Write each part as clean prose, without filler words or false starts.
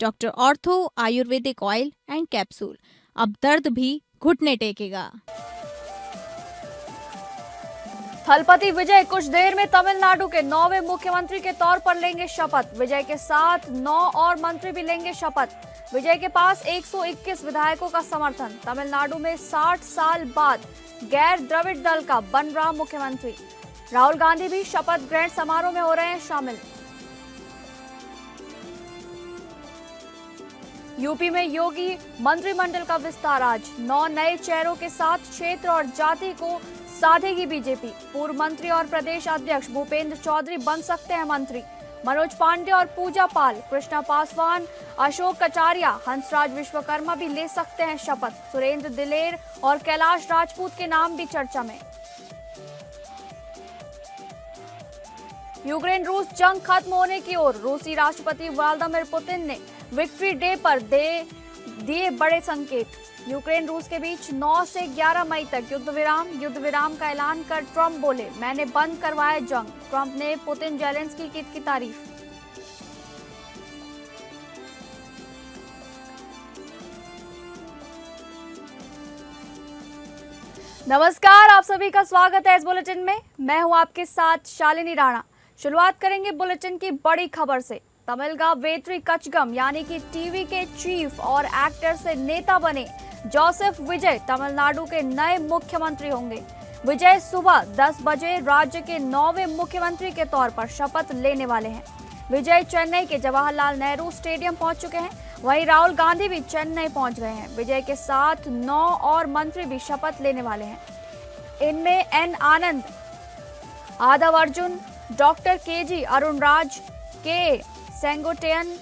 Doctor ortho Ayurvedic oil and capsule. अब दर्द भी घुटने टेकेगा। थलपति विजय कुछ देर में तमिलनाडु के 9वें मुख्यमंत्री के तौर पर लेंगे शपथ। विजय के साथ 9 और मंत्री भी लेंगे शपथ। विजय के पास 121 विधायकों का समर्थन। तमिलनाडु में 60 साल बाद गैर द्रविड़ दल का बन रहा मुख्यमंत्री। राहुल गांधी भी शपथ ग्रहण समारोह में हो रहे हैं शामिल। यूपी में योगी मंत्रिमंडल का विस्तार आज 9 नए चेहरों के साथ क्षेत्र और जाति को साधेगी बीजेपी। पूर्व मंत्री और प्रदेश अध्यक्ष भूपेंद्र चौधरी बन सकते हैं मंत्री। मनोज पांडे और पूजा पाल, कृष्णा पासवान, अशोक कटारिया, हंसराज विश्वकर्मा भी ले सकते हैं शपथ। सुरेंद्र दिलेर और कैलाश राजपूत के नाम भी चर्चा में। यूक्रेन रूस जंग खत्म होने की ओर। रूसी राष्ट्रपति व्लादिमीर पुतिन ने विक्ट्री डे पर दिए बड़े संकेत। यूक्रेन रूस के बीच 9 से 11 मई तक युद्ध विराम का ऐलान कर ट्रंप बोले, मैंने बंद करवाया जंग। ट्रंप ने पुतिन जेलेंस्की की तारीफ। नमस्कार, आप सभी का स्वागत है इस बुलेटिन में। मैं हूं आपके साथ शालिनी राणा। शुरुआत करेंगे बुलेटिन की बड़ी खबर से। तमिलगा वेत्री कचगम यानी कि टीवी के चीफ और एक्टर से नेता बने जोसेफ विजय तमिलनाडु के नए मुख्यमंत्री होंगे। विजय सुबह 10 बजे राज्य के 9वें मुख्यमंत्री के तौर पर शपथ लेने वाले हैं। विजय चेन्नई के जवाहरलाल नेहरू स्टेडियम पहुंच चुके हैं। वहीं राहुल गांधी भी चेन्नई पहुंच गए हैं। विजय के साथ 9 और मंत्री भी शपथ लेने वाले हैं। इनमें एन आनंद, आदव अर्जुन, डॉक्टर केजी अरुणराज, के सेंगोटेयन,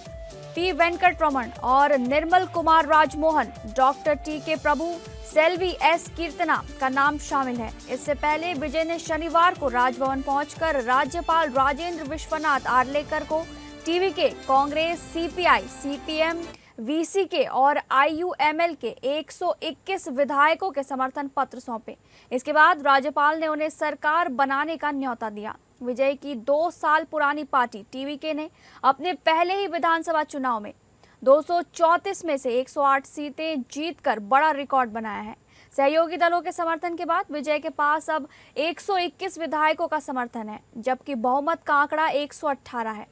पी वेंकटरमण और निर्मल कुमार राजमोहन, डॉक्टर टी के प्रभु, सेल्वी एस कीर्तना का नाम शामिल है। इससे पहले विजय ने शनिवार को राजभवन पहुंचकर राज्यपाल राजेंद्र विश्वनाथ आर्लेकर को टीवी के, कांग्रेस, सीपीआई, सीपीएम, वीसीके और आईयूएमएल के 121 विधायकों के समर्थन पत्र सौंपे। इसके बाद राज्यपाल ने उन्हें सरकार बनाने का न्योता दिया। विजय की 2 साल पुरानी पार्टी टीवीके ने अपने पहले ही विधानसभा चुनाव में 234 में से 108 सीटें जीतकर बड़ा रिकॉर्ड बनाया है। सहयोगी दलों के समर्थन के बाद विजय के पास अब 121 विधायकों का समर्थन है, जबकि बहुमत का आंकड़ा 118 है।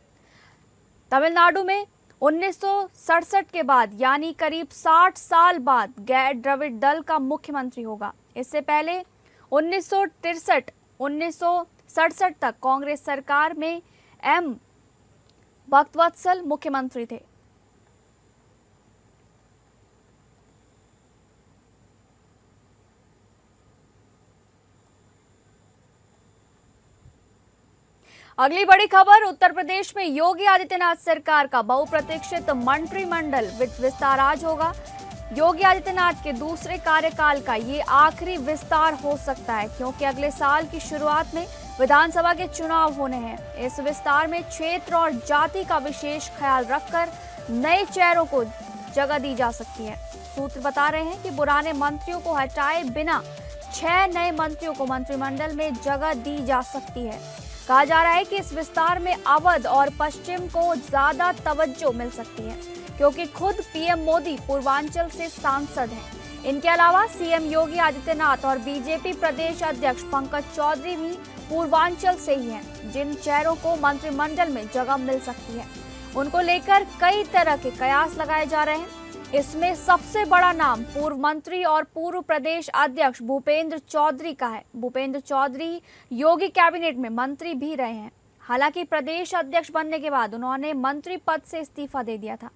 तमिलनाडु में 1967 के बाद यानी करीब 60 साल बाद गैर द्रविड़ दल का मुख्यमंत्री होगा। इससे पहले 1967 तक कांग्रेस सरकार में एम भक्तवत्सल मुख्यमंत्री थे। अगली बड़ी खबर, उत्तर प्रदेश में योगी आदित्यनाथ सरकार का बहुप्रतीक्षित मंत्रिमंडल विस्तार आज होगा। योगी आदित्यनाथ के दूसरे कार्यकाल का ये आखिरी विस्तार हो सकता है, क्योंकि अगले साल की शुरुआत में विधानसभा के चुनाव होने हैं। इस विस्तार में क्षेत्र और जाति का विशेष ख्याल रखकर नए चेहरों को जगह दी जा सकती है। सूत्र बता रहे हैं कि पुराने मंत्रियों को हटाए बिना 6 नए मंत्रियों को मंत्रिमंडल में जगह दी जा सकती है। कहा जा रहा है कि इस विस्तार में अवध और पश्चिम को ज्यादा तवज्जो मिल सकती है, क्योंकि खुद पीएम मोदी पूर्वांचल से सांसद हैं। इनके अलावा सीएम योगी आदित्यनाथ और बीजेपी प्रदेश अध्यक्ष पंकज चौधरी भी पूर्वांचल से ही हैं। जिन चेहरों को मंत्रिमंडल में जगह मिल सकती है, उनको लेकर कई तरह के कयास लगाए जा रहे हैं। इसमें सबसे बड़ा नाम पूर्व मंत्री और पूर्व प्रदेश अध्यक्ष भूपेंद्र चौधरी का है। भूपेंद्र चौधरी योगी कैबिनेट में मंत्री भी रहे हैं। हालांकि प्रदेश अध्यक्ष बनने के बाद उन्होंने मंत्री पद से इस्तीफा दे दिया था।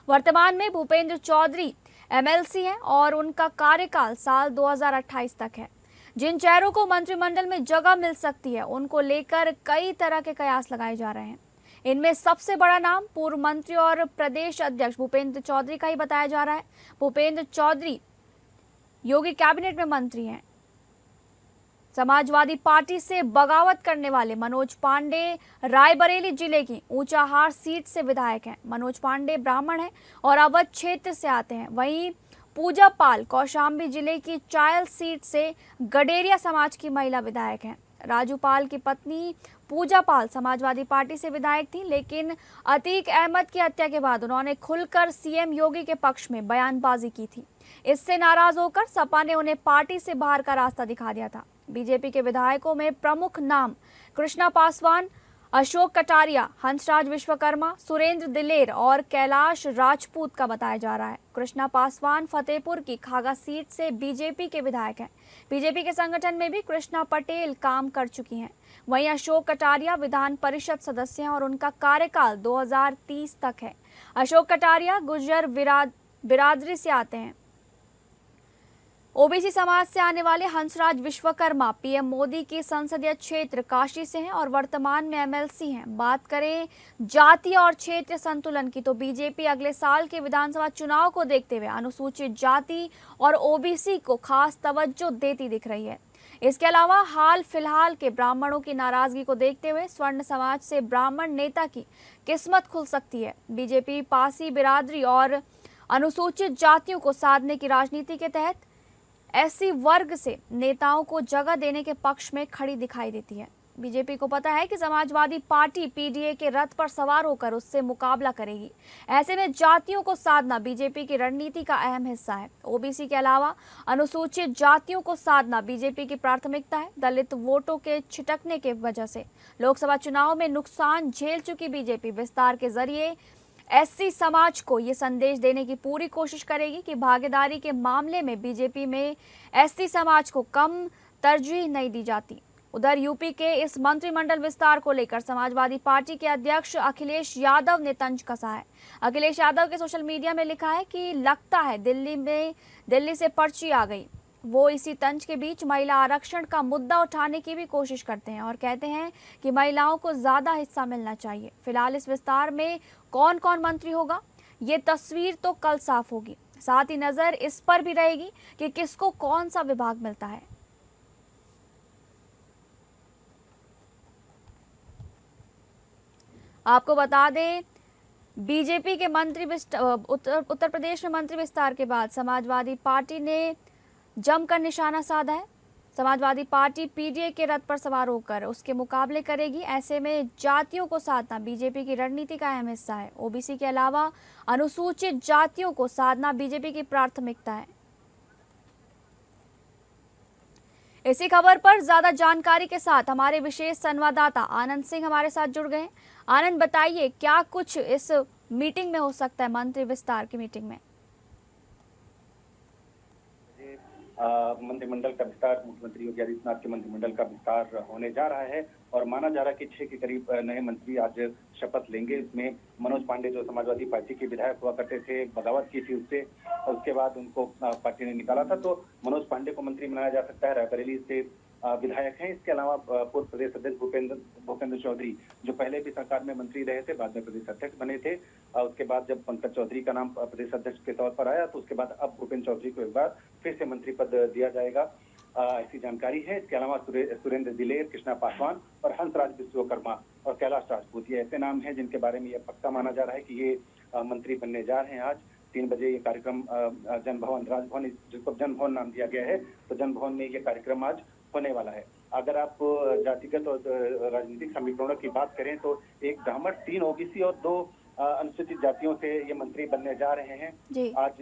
वर्तमान में भूपेंद्र चौधरी एमएलसी हैं और उनका कार्यकाल साल 2028 तक है। जिन चेहरों को मंत्रिमंडल में जगह मिल सकती है, उनको लेकर कई तरह के कयास लगाए जा रहे हैं। इनमें सबसे बड़ा नाम पूर्व मंत्री और प्रदेश अध्यक्ष भूपेंद्र चौधरी का ही बताया जा रहा है। भूपेंद्र चौधरी योगी कैबिनेट में मंत्री हैं। समाजवादी पार्टी से बगावत करने वाले मनोज पांडे रायबरेली जिले की ऊंचाहार सीट से विधायक हैं। मनोज पांडे ब्राह्मण हैं और अवध क्षेत्र से आते हैं। वहीं पूजा पाल कौशाम्बी जिले की चायल सीट से गडेरिया समाज की महिला विधायक हैं। राजू पाल की पत्नी पूजा पाल समाजवादी पार्टी से विधायक थी, लेकिन अतीक अहमद की हत्या के बाद उन्होंने खुलकर सीएम योगी के पक्ष में बयानबाजी की थी। इससे नाराज होकर सपा ने उन्हें पार्टी से बाहर का रास्ता दिखा दिया था। बीजेपी के विधायकों में प्रमुख नाम कृष्णा पासवान, अशोक कटारिया, हंसराज विश्वकर्मा, सुरेंद्र दिलेर और कैलाश राजपूत का बताया जा रहा है। कृष्णा पासवान फतेहपुर की खागा सीट से बीजेपी के विधायक हैं। बीजेपी के संगठन में भी कृष्णा पटेल काम कर चुकी हैं। वहीं अशोक कटारिया विधान परिषद सदस्य हैं और उनका कार्यकाल 2030 तक है। अशोक कटारिया गुर्जर बिरादरी से आते हैं। ओबीसी समाज से आने वाले हंसराज विश्वकर्मा पीएम मोदी के संसदीय क्षेत्र काशी से हैं और वर्तमान में एमएलसी हैं। बात करें जातीय और क्षेत्रीय संतुलन की तो बीजेपी अगले साल के विधानसभा चुनाव को देखते हुए अनुसूचित जाति और ओबीसी को खास तवज्जो देती दिख रही है। इसके अलावा हाल फिलहाल के ब्राह्मणों की नाराजगी को देखते हुए स्वर्ण समाज से ब्राह्मण नेता की किस्मत खुल सकती है। बीजेपी पासी बिरादरी और अनुसूचित जातियों को साधने की राजनीति के तहत एससी वर्ग से नेताओं को जगह देने के पक्ष में खड़ी दिखाई देती है। बीजेपी को पता है कि समाजवादी पार्टी पीडीए के रथ पर सवार होकर उससे मुकाबला करेगी। ऐसे में जातियों को साधना बीजेपी की रणनीति का अहम हिस्सा है। ओबीसी के अलावा अनुसूचित जातियों को साधना बीजेपी की प्राथमिकता है। दलित वोटों के छिटकने के वजह से लोकसभा चुनाव में नुकसान झेल चुकी बीजेपी विस्तार के जरिए एससी समाज को ये संदेश देने की पूरी कोशिश करेगी कि भागीदारी के मामले में बीजेपी में एससी समाज को कम तरजीह नहीं दी जाती। उधर यूपी के इस मंत्रिमंडल विस्तार को लेकर समाजवादी पार्टी के अध्यक्ष अखिलेश यादव ने तंज कसा है। अखिलेश यादव के सोशल मीडिया में लिखा है कि लगता है दिल्ली से पर्ची आ गई। वो इसी तंज के बीच महिला आरक्षण का मुद्दा उठाने की भी कोशिश करते हैं और कहते हैं कि महिलाओं को ज्यादा हिस्सा मिलना चाहिए। फिलहाल इस विस्तार में कौन कौन मंत्री होगा ये तस्वीर तो कल साफ होगी। साथ ही नजर इस पर भी रहेगी कि किसको कौन सा विभाग मिलता है। आपको बता दें, बीजेपी के मंत्री उत्तर प्रदेश में मंत्री विस्तार के बाद समाजवादी पार्टी ने जमकर निशाना साधा है। समाजवादी पार्टी पीडीए के रथ पर सवार होकर उसके मुकाबले करेगी। ऐसे में जातियों को साधना बीजेपी की रणनीति का अहम हिस्सा है। ओबीसी के अलावा अनुसूचित जातियों को साधना बीजेपी की प्राथमिकता है। इसी खबर पर ज्यादा जानकारी के साथ हमारे विशेष संवाददाता आनंद सिंह हमारे साथ जुड़ गए। आनंद, बताइए क्या कुछ इस मीटिंग में हो सकता है, मंत्री विस्तार की मीटिंग में? मंत्रिमंडल का विस्तार, मुख्यमंत्री योगी आदित्यनाथ के मंत्रिमंडल का विस्तार होने जा रहा है और माना जा रहा है कि 6 के करीब नए मंत्री आज शपथ लेंगे। इसमें मनोज पांडे जो समाजवादी पार्टी के विधायक हुआ करते थे, बगावत की थी उससे, उसके बाद उनको पार्टी ने निकाला था, तो मनोज पांडे को मंत्री बनाया जा सकता है। रायबरेली से विधायक हैं। इसके अलावा पूर्व प्रदेश अध्यक्ष भूपेंद्र चौधरी जो पहले भी सरकार में मंत्री रहे थे, बाद में प्रदेश अध्यक्ष बने थे। उसके बाद जब पंकज चौधरी का नाम प्रदेश अध्यक्ष के तौर पर आया तो उसके बाद अब भूपेंद्र चौधरी को एक बार फिर से मंत्री पद दिया जाएगा, ऐसी जानकारी है। इसके अलावा सुरेंद्र दिलेर, कृष्णा पासवान और हंसराज विश्वकर्मा और कैलाश राजपूत, ये ऐसे नाम हैं जिनके बारे में यह पक्का माना जा रहा है कि ये मंत्री बनने जा रहे हैं। आज 3 बजे ये कार्यक्रम जनभवन, राजभवन जिसको जनभवन नाम दिया गया है, तो जनभवन में ये कार्यक्रम आज होने वाला है। अगर आप जातिगत और राजनीतिक समीकरणों की बात करें तो एक ब्राह्मण, 3 ओबीसी और 2 अनुसूचित जातियों से ये मंत्री बनने जा रहे हैं। आज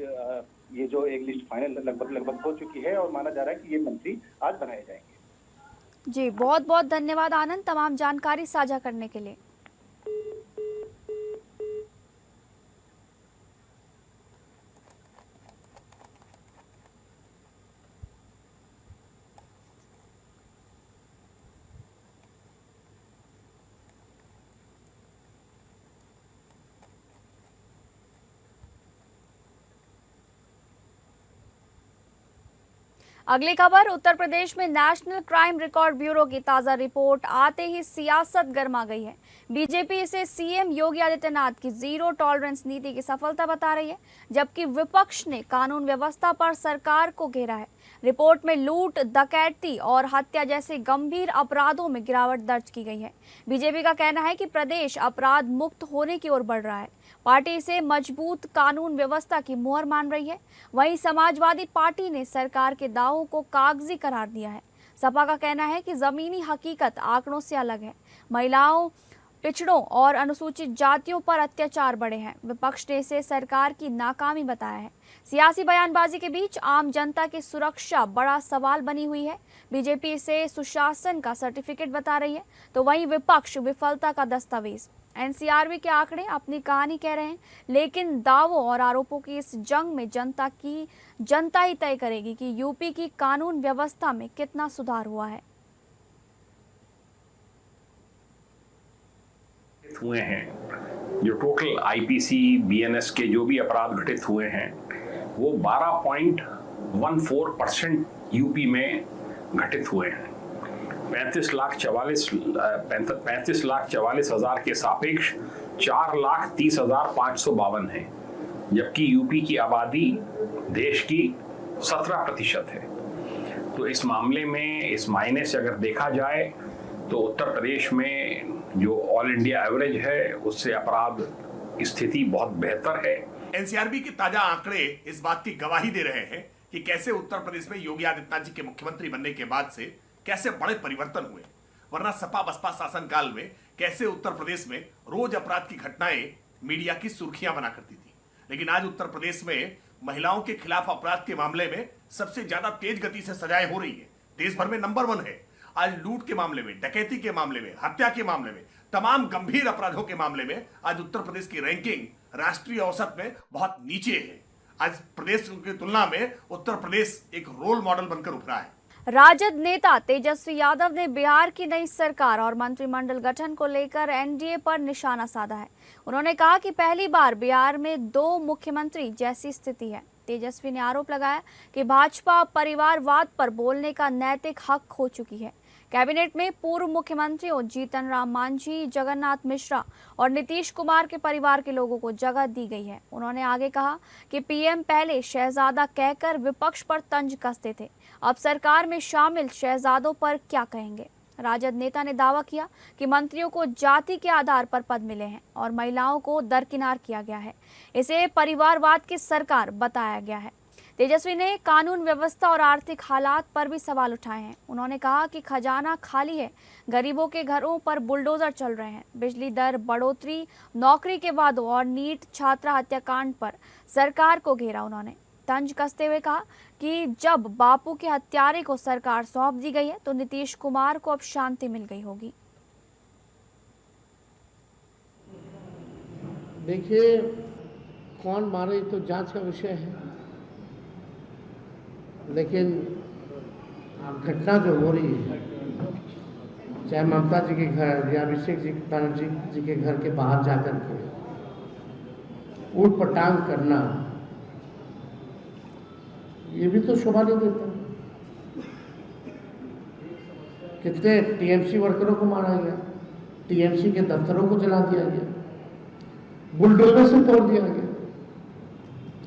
ये जो एक लिस्ट फाइनल लगभग हो चुकी है और माना जा रहा है कि ये मंत्री आज बनाए जाएंगे। जी, बहुत बहुत धन्यवाद आनंद तमाम जानकारी साझा करने के लिए। अगली खबर, उत्तर प्रदेश में नेशनल क्राइम रिकॉर्ड ब्यूरो की ताजा रिपोर्ट आते ही सियासत गर्मा गई है। बीजेपी इसे सीएम योगी आदित्यनाथ की जीरो टॉलरेंस नीति की सफलता बता रही है, जबकि विपक्ष ने कानून व्यवस्था पर सरकार को घेरा है। रिपोर्ट में लूट, डकैती और हत्या जैसे गंभीर अपराधों में गिरावट दर्ज की गई है। बीजेपी का कहना है कि प्रदेश अपराध मुक्त होने की ओर बढ़ रहा है। पार्टी इसे मजबूत कानून व्यवस्था की मुहर मान रही है। वहीं समाजवादी पार्टी ने सरकार के दावों को कागजी करार दिया है। सपा का कहना है कि जमीनी हकीकत आंकड़ों से अलग है। महिलाओं, पिछड़ों और अनुसूचित जातियों पर अत्याचार बढ़े हैं। विपक्ष ने इसे सरकार की नाकामी बताया है। सियासी बयानबाजी के बीच आम जनता की सुरक्षा बड़ा सवाल बनी हुई है। बीजेपी इसे सुशासन का सर्टिफिकेट बता रही है, तो वहीं विपक्ष विफलता का दस्तावेज। एनसीआरबी के आंकड़े अपनी कहानी कह रहे हैं, लेकिन दावों और आरोपों की इस जंग में जनता ही तय करेगी कि यूपी की कानून व्यवस्था में कितना सुधार हुआ है। हुए हैं जो टोटल आईपीसी बीएनएस के जो भी अपराध घटित हुए हैं वो 12.14% यूपी में घटित हुए हैं। 35,44,000 के सापेक्ष 4,30,552 है, जबकि यूपी की आबादी देश की 17% है। तो इस मामले में इस मायने से अगर देखा जाए तो उत्तर प्रदेश में जो ऑल इंडिया एवरेज है उससे अपराध स्थिति बहुत बेहतर है। एनसीआरबी के ताजा आंकड़े इस बात की गवाही दे रहे हैं कि कैसे उत्तर प्रदेश में योगी आदित्यनाथ जी के मुख्यमंत्री बनने के बाद से कैसे बड़े परिवर्तन हुए, वरना सपा बसपा शासनकाल में कैसे उत्तर प्रदेश में रोज अपराध की घटनाएं मीडिया की सुर्खियां बना करती थी। लेकिन आज उत्तर प्रदेश में महिलाओं के खिलाफ अपराध के मामले में सबसे ज्यादा तेज गति से सजाएं हो रही है। देश भर में नंबर 1 है। आज लूट के मामले में, डकैती के मामले में, हत्या के मामले में, तमाम गंभीर अपराधों के मामले में आज उत्तर प्रदेश की रैंकिंग राष्ट्रीय औसत में बहुत नीचे है। आज प्रदेश की तुलना में उत्तर प्रदेश एक रोल मॉडल बनकर उभरा है। राजद नेता तेजस्वी यादव ने बिहार की नई सरकार और मंत्रिमंडल गठन को लेकर एनडीए पर निशाना साधा है। उन्होंने कहा कि पहली बार बिहार में 2 मुख्यमंत्री जैसी स्थिति है। तेजस्वी ने आरोप लगाया कि भाजपा परिवारवाद पर बोलने का नैतिक हक खो चुकी है। कैबिनेट में पूर्व मुख्यमंत्रियों जीतन राम मांझी, जगन्नाथ मिश्रा और नीतीश कुमार के परिवार के लोगों को जगह दी गई है। उन्होंने आगे कहा कि पीएम पहले शहजादा कहकर विपक्ष पर तंज कसते थे, अब सरकार में शामिल शहजादों पर क्या कहेंगे। राजद नेता ने दावा किया कि मंत्रियों को जाति के आधार पर पद मिले हैं और महिलाओं को दरकिनार किया गया है। इसे परिवारवाद की सरकार बताया गया है। तेजस्वी ने कानून व्यवस्था और आर्थिक हालात पर भी सवाल उठाए हैं। उन्होंने कहा कि खजाना खाली है, गरीबों के घरों पर बुलडोजर चल रहे हैं। बिजली दर बढ़ोतरी, नौकरी के वादों और नीट छात्रा हत्याकांड पर सरकार को घेरा। उन्होंने तंज कसते हुए कहा कि जब बापू के हत्यारे को सरकार सौंप दी गई है तो नीतीश कुमार को अब शांति मिल गई होगी। देखिए, कौन मारे तो जांच का विषय है, लेकिन घटना जो हो रही है, चाहे ममता जी के घर या अभिषेक बनर्जी जी के घर के बाहर जाकर के ऊट पटांग करना, ये भी तो शोभा नहीं देता। कितने टीएमसी वर्करों को मारा गया, टीएमसी के दफ्तरों को जला दिया गया, बुलडोजर से तोड़ दिया गया।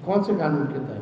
कौन से कानून के तहत?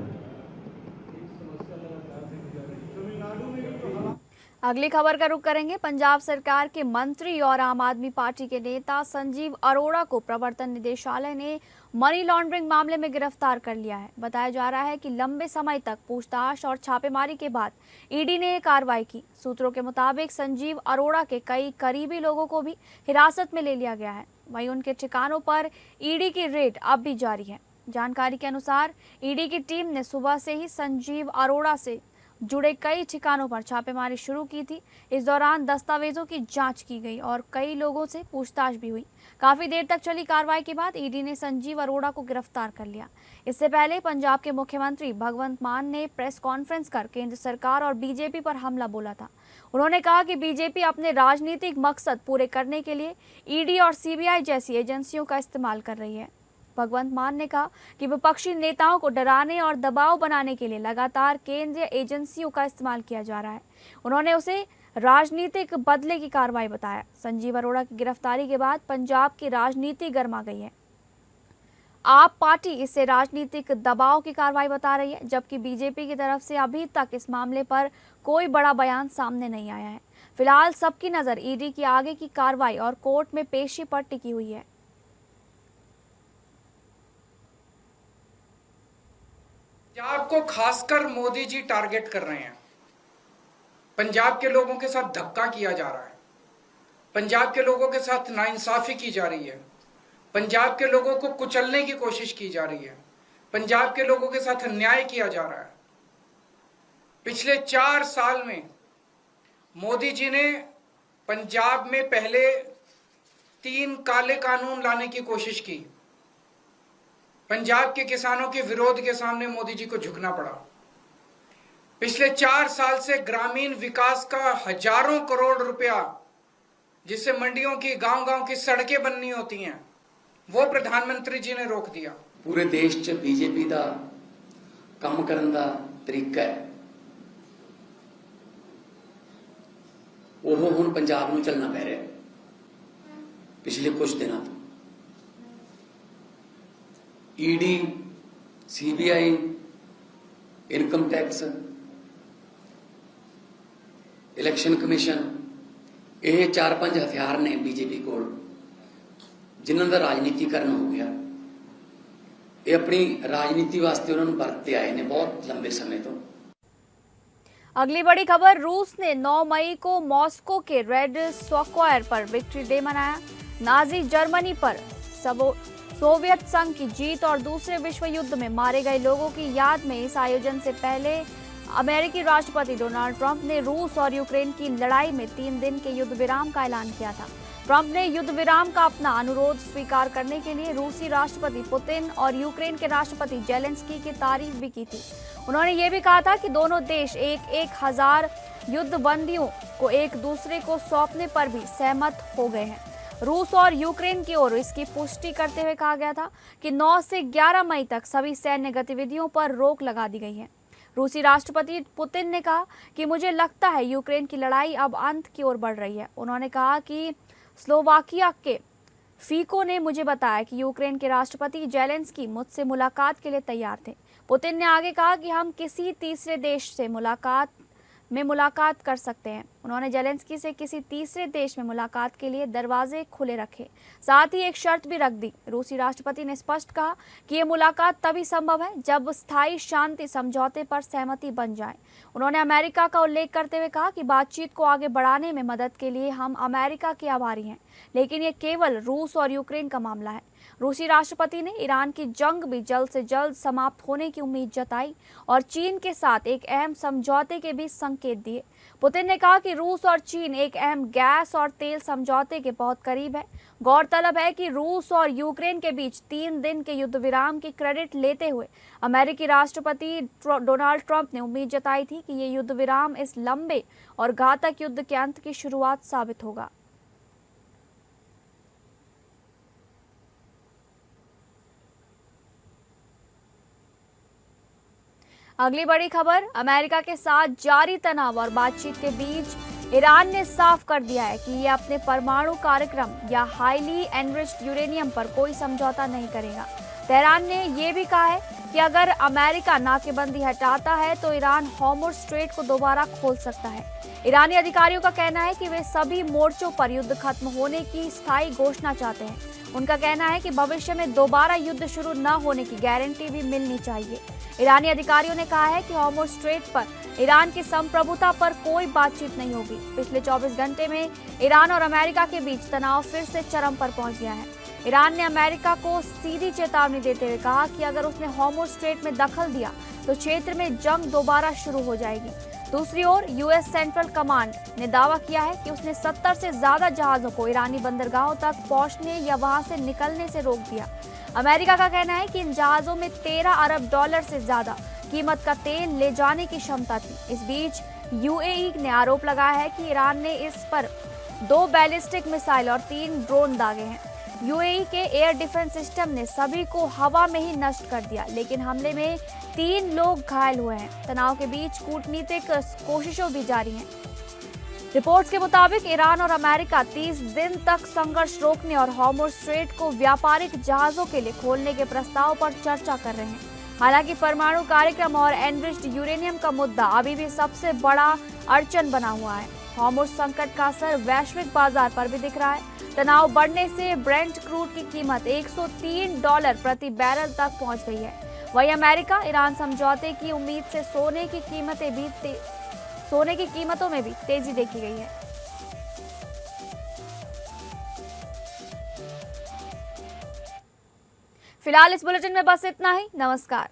अगली खबर का रुख करेंगे। पंजाब सरकार के मंत्री और आम आदमी पार्टी के नेता संजीव अरोड़ा को प्रवर्तन निदेशालय ने मनी लॉन्ड्रिंग मामले में गिरफ्तार कर लिया है। बताया जा रहा है कि लंबे समय तक पूछताछ और छापेमारी के बाद ईडी ने कार्रवाई की। सूत्रों के मुताबिक संजीव अरोड़ा के कई करीबी लोगों को भी हिरासत में ले लिया गया है। वहीं उनके ठिकानों पर ईडी की रेड अब भी जारी है। जानकारी के अनुसार ईडी की टीम ने सुबह से ही संजीव अरोड़ा से जुड़े कई ठिकानों पर छापेमारी शुरू की थी। इस दौरान दस्तावेजों की जांच की गई और कई लोगों से पूछताछ भी हुई। काफी देर तक चली कार्रवाई के बाद ईडी ने संजीव अरोड़ा को गिरफ्तार कर लिया। इससे पहले पंजाब के मुख्यमंत्री भगवंत मान ने प्रेस कॉन्फ्रेंस कर केंद्र सरकार और बीजेपी पर हमला बोला था। उन्होंने कहा कि बीजेपी अपने राजनीतिक मकसद पूरे करने के लिए ईडी और सीबीआई जैसी एजेंसियों का इस्तेमाल कर रही है। भगवंत मान ने कहा कि विपक्षी नेताओं को डराने और दबाव बनाने के लिए लगातार केंद्रीय एजेंसियों का इस्तेमाल किया जा रहा है। उन्होंने उसे राजनीतिक बदले की कार्रवाई बताया। संजीव अरोड़ा की गिरफ्तारी के बाद पंजाब की राजनीति गर्मा गई है। आप पार्टी इसे राजनीतिक दबाव की कार्रवाई बता रही है, जबकि बीजेपी की तरफ से अभी तक इस मामले पर कोई बड़ा बयान सामने नहीं आया है। फिलहाल सबकी नजर ईडी की आगे की कार्रवाई और कोर्ट में पेशी पर टिकी हुई है। पंजाब को खासकर मोदी जी टारगेट कर रहे हैं। पंजाब के लोगों के साथ धक्का किया जा रहा है, पंजाब के लोगों के साथ नाइंसाफी की जा रही है, पंजाब के लोगों को कुचलने की कोशिश की जा रही है, पंजाब के लोगों के साथ अन्याय किया जा रहा है। पिछले 4 साल में मोदी जी ने पंजाब में पहले 3 काले कानून लाने की कोशिश की। पंजाब के किसानों के विरोध के सामने मोदी जी को झुकना पड़ा। पिछले 4 साल से ग्रामीण विकास का हजारों करोड़ रुपया, जिससे मंडियों की गांव-गांव की सड़कें बननी होती हैं, वो प्रधानमंत्री जी ने रोक दिया। पूरे देश 'ਚ बीजेपी ਦਾ ਕੰਮ ਕਰਨ ਦਾ ਤਰੀਕਾ ਹੈ, ਉਹ ਹੁਣ ਪੰਜਾਬ ਨੂੰ ਚੱਲਣਾ ਪੈ ਰਿਹਾ ਹੈ। ਪਿਛਲੇ ਕੁਝ ਦਿਨਾਂ ਤੋਂ ED, CBI, income tax, election commission, ਇਹ 4-5 ਹਥਿਆਰ ਨੇ बीजेपी ਕੋਲ, ਜਿਨ੍ਹਾਂ ਦਾ ਰਾਜਨੀਤੀਕਰਨ ਹੋ ਗਿਆ। ਇਹ ਆਪਣੀ ਰਾਜਨੀਤੀ ਵਾਸਤੇ ਉਹਨਾਂ ਨੂੰ ਵਰਤਦੇ ਆਏ ਨੇ ਬਹੁਤ ਲੰਬੇ ਸਮੇਂ ਤੋਂ। अगली बड़ी खबर, रूस ने 9 मई को मॉस्को के रेड स्क्वायर पर विक्ट्री डे मनाया। नाजी जर्मनी पर सोवियत संघ की जीत और दूसरे विश्व युद्ध में मारे गए लोगों की याद में इस आयोजन से पहले अमेरिकी राष्ट्रपति डोनाल्ड ट्रंप ने रूस और यूक्रेन की लड़ाई में 3 दिन के युद्ध विराम का ऐलान किया था। ट्रंप ने युद्ध विराम का अपना अनुरोध स्वीकार करने के लिए रूसी राष्ट्रपति पुतिन और यूक्रेन के राष्ट्रपति जेलेंस्की की तारीफ भी की थी। उन्होंने ये भी कहा था कि दोनों देश 1,000 युद्ध बंदियों को एक दूसरे को सौंपने पर भी सहमत हो गए हैं। रूस और यूक्रेन की ओर इसकी पुष्टि करते हुए कहा गया था कि 9 से 11 मई तक सभी सैन्य गतिविधियों पर रोक लगा दी गई है। रूसी राष्ट्रपति पुतिन ने कहा कि मुझे लगता है यूक्रेन की लड़ाई अब अंत की ओर बढ़ रही है। उन्होंने कहा कि स्लोवाकिया के फीको ने मुझे बताया कि यूक्रेन के राष्ट्रपति जेलेंस्की मुझसे मुलाकात के लिए तैयार थे। पुतिन ने आगे कहा कि हम किसी तीसरे देश से मुलाकात कर सकते हैं। उन्होंने जेलेंस्की से किसी तीसरे देश में मुलाकात के लिए दरवाजे खुले रखे, साथ ही एक शर्त भी रख दी। रूसी राष्ट्रपति ने स्पष्ट कहा कि ये मुलाकात तभी संभव है जब स्थायी शांति समझौते पर सहमति बन जाए। उन्होंने अमेरिका का उल्लेख करते हुए कहा कि बातचीत को आगे बढ़ाने में मदद के लिए हम अमेरिका के आभारी हैं, लेकिन ये केवल रूस और यूक्रेन का मामला है। रूसी राष्ट्रपति ने ईरान की जंग भी जल्द से जल्द समाप्त होने की उम्मीद जताई और चीन के साथ एक अहम समझौते के भी संकेत दिए। पुतिन ने कहा कि रूस और चीन एक अहम गैस और तेल समझौते के बहुत करीब है। गौरतलब है कि रूस और यूक्रेन के बीच 3 दिन के युद्ध विराम की क्रेडिट लेते हुए अमेरिकी राष्ट्रपति डोनाल्ड ट्रंप ने उम्मीद जताई थी कि ये युद्ध विराम इस लंबे और घातक युद्ध के अंत की शुरुआत साबित होगा। अगली बड़ी खबर, अमेरिका के साथ जारी तनाव और बातचीत के बीच ईरान ने साफ कर दिया है कि ये अपने परमाणु कार्यक्रम या हाईली एनरिच्ड यूरेनियम पर कोई समझौता नहीं करेगा। तेहरान ने यह भी कहा है कि अगर अमेरिका नाकेबंदी हटाता है तो ईरान हॉर्मुज़ स्ट्रेट को दोबारा खोल सकता है। ईरानी अधिकारियों का कहना है कि वे सभी मोर्चों पर युद्ध खत्म होने की स्थायी घोषणा चाहते हैं। उनका कहना है कि भविष्य में दोबारा युद्ध शुरू न होने की गारंटी भी मिलनी चाहिए। ईरानी अधिकारियों ने कहा है कि हॉर्मुज़ स्ट्रेट पर ईरान की संप्रभुता पर कोई बातचीत नहीं होगी। पिछले 24 घंटे में ईरान और अमेरिका के बीच तनाव फिर से चरम पर पहुंच गया है। ईरान ने अमेरिका को सीधी चेतावनी देते हुए कहा कि अगर उसने हॉर्मुज़ स्ट्रेट में दखल दिया तो क्षेत्र में जंग दोबारा शुरू हो जाएगी। दूसरी ओर यूएस सेंट्रल कमांड ने दावा किया है कि उसने 70 से ज्यादा जहाजों को ईरानी बंदरगाहों तक पहुंचने या वहां से निकलने से रोक दिया। अमेरिका का कहना है कि इन जहाजों में $13 अरब से ज्यादा कीमत का तेल ले जाने की क्षमता थी। इस बीच यूएई ने आरोप लगाया है कि ईरान ने इस पर 2 बैलिस्टिक मिसाइल और 3 ड्रोन दागे हैं। यूएई के एयर डिफेंस सिस्टम ने सभी को हवा में ही नष्ट कर दिया, लेकिन हमले में 3 लोग घायल हुए हैं। तनाव के बीच कूटनीतिक कोशिशों भी जारी हैं। रिपोर्ट्स के मुताबिक ईरान और अमेरिका 30 दिन तक संघर्ष रोकने और हॉर्मुज़ स्ट्रेट को व्यापारिक जहाजों के लिए खोलने के प्रस्ताव पर चर्चा कर रहे हैं। हालांकि परमाणु कार्यक्रम और एनरिच्ड यूरेनियम का मुद्दा अभी भी सबसे बड़ा अड़चन बना हुआ है। हॉर्मुज़ संकट का असर वैश्विक बाजार पर भी दिख रहा है। तनाव बढ़ने से ब्रेंट क्रूड की कीमत $103 प्रति बैरल तक पहुंच गई है। वहीं अमेरिका ईरान समझौते की उम्मीद से सोने की कीमतें भी सोने की कीमतों में भी तेजी देखी गई है। फिलहाल इस बुलेटिन में बस इतना ही। नमस्कार।